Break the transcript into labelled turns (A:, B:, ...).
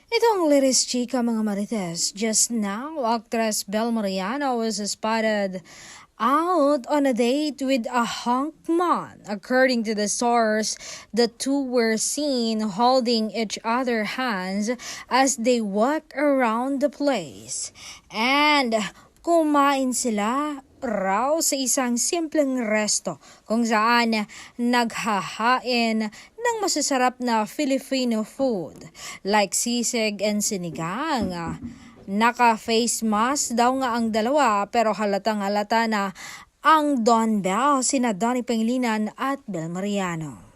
A: Itong latest chika mga marites. Just now, actress Bel Mariano was spotted out on a date with a hunk man. According to the source, the two were seen holding each other's hands as they walked around the place. And kumain sila raw sa isang simpleng resto kung saan naghahain ng masasarap na Filipino food like sisig and sinigang. Naka-face mask daw nga ang dalawa pero halatang halata na ang Don Bell, sina Donnie Pangilinan at Bel Mariano.